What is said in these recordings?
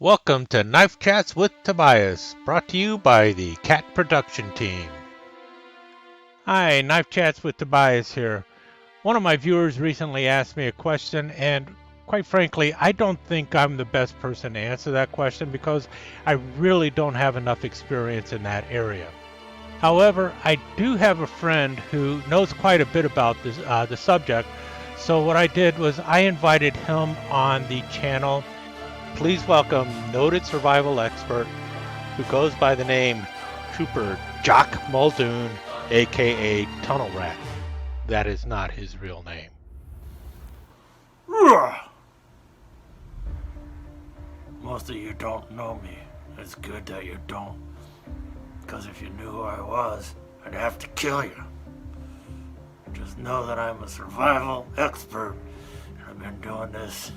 Welcome to Knife Chats with Tobias, brought to you by the Cat Production Team. Hi, Knife Chats with Tobias here. One of my viewers recently asked me a question, and quite frankly, I don't think I'm the best person to answer that question because I really don't have enough experience in that area. However, I do have a friend who knows quite a bit about the subject, so what I did was I invited him on the channel. Please welcome noted survival expert who goes by the name Trooper Jock Muldoon, aka Tunnel Rat. That is not his real name. Most of you don't know me. It's good that you don't. Because if you knew who I was, I'd have to kill you. Just know that I'm a survival expert. And I've been doing this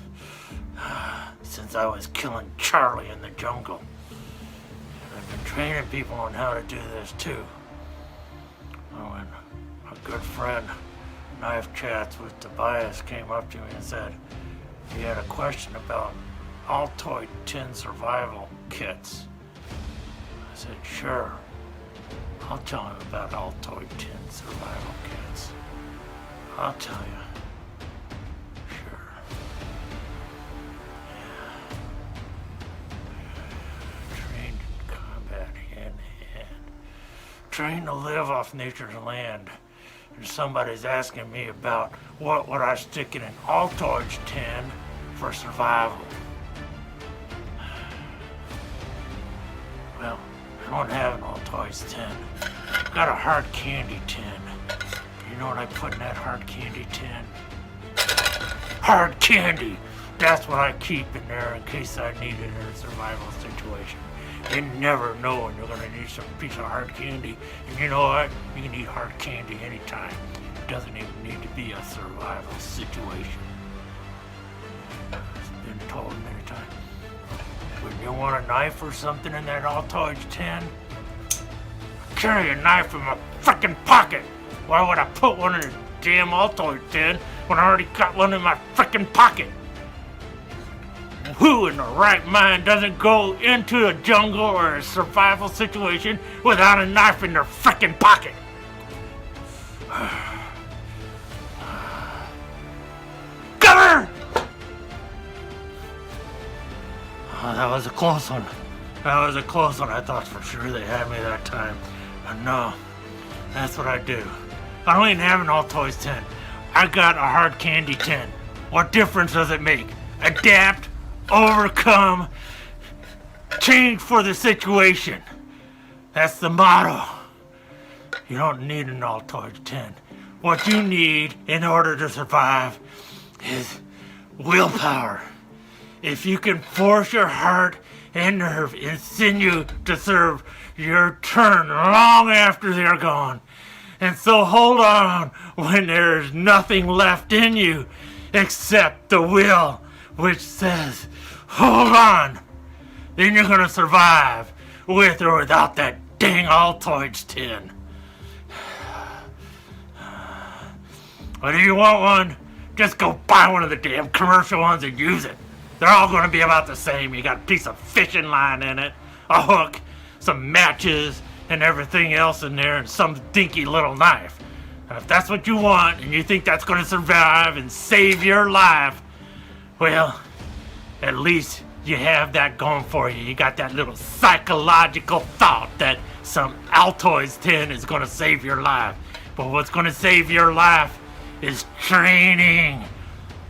since I was killing Charlie in the jungle. And I've been training people on how to do this too. Oh, and a good friend, Knife Chats with Tobias, came up to me and said he had a question about altoid tin survival kits. I said, sure, I'll tell him about altoid tin survival kits. I'll tell you. Sure. Trained in combat hand to hand. Trained to live off nature's land. And somebody's asking me about what would I stick in an altoid tin for survival. Well, I don't have an altoid tin. I've got a hard candy tin. You know what I put in that hard candy tin? Hard candy! That's what I keep in there in case I need it in a survival situation. You never know when you're gonna need some piece of hard candy. And you know what? You can eat hard candy anytime. It doesn't even need to be a survival situation. It's been told many times. When you want a knife or something in that altoid tin, carry a knife in my frickin' pocket. Why would I put one in a damn altoid tin when I already got one in my frickin' pocket? Who in the right mind doesn't go into a jungle or a survival situation without a knife in their frickin' pocket? Cover! Oh, that was a close one. That was a close one. I thought for sure they had me that time. But no, that's what I do. I don't even have an altoid tin. I got a hard candy tin. What difference does it make? Adapt, overcome, change for the situation. That's the motto. You don't need an altoid tin. What you need in order to survive is willpower. If you can force your heart and nerve and sinew to serve your turn long after they're gone. And so hold on when there's nothing left in you except the will which says, hold on. Then you're gonna survive with or without that dang altoid tin. But if you want one, just go buy one of the damn commercial ones and use it. They're all going to be about the same. You got a piece of fishing line in it, a hook, some matches, and everything else in there, and some dinky little knife. And if that's what you want, and you think that's going to survive and save your life, well, at least you have that going for you. You got that little psychological thought that some altoid tin is going to save your life. But what's going to save your life is training.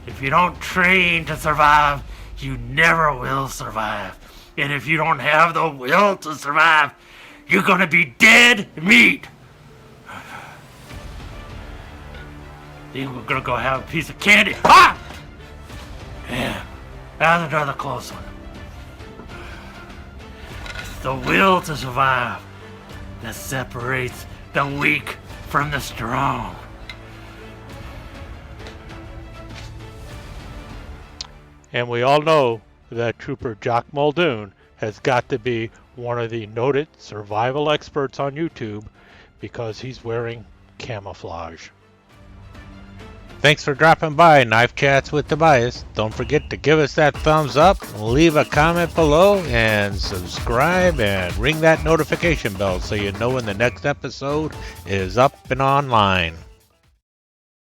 If you don't train to survive, you never will survive. And if you don't have the will to survive, you're gonna be dead meat. Then we're gonna go have a piece of candy. Ah! Yeah, that's another close one. It's the will to survive that separates the weak from the strong. And we all know that Trooper Jock Muldoon has got to be one of the noted survival experts on YouTube because he's wearing camouflage. Thanks for dropping by Knife Chats with Tobias. Don't forget to give us that thumbs up, leave a comment below, and subscribe and ring that notification bell so you know when the next episode is up and online.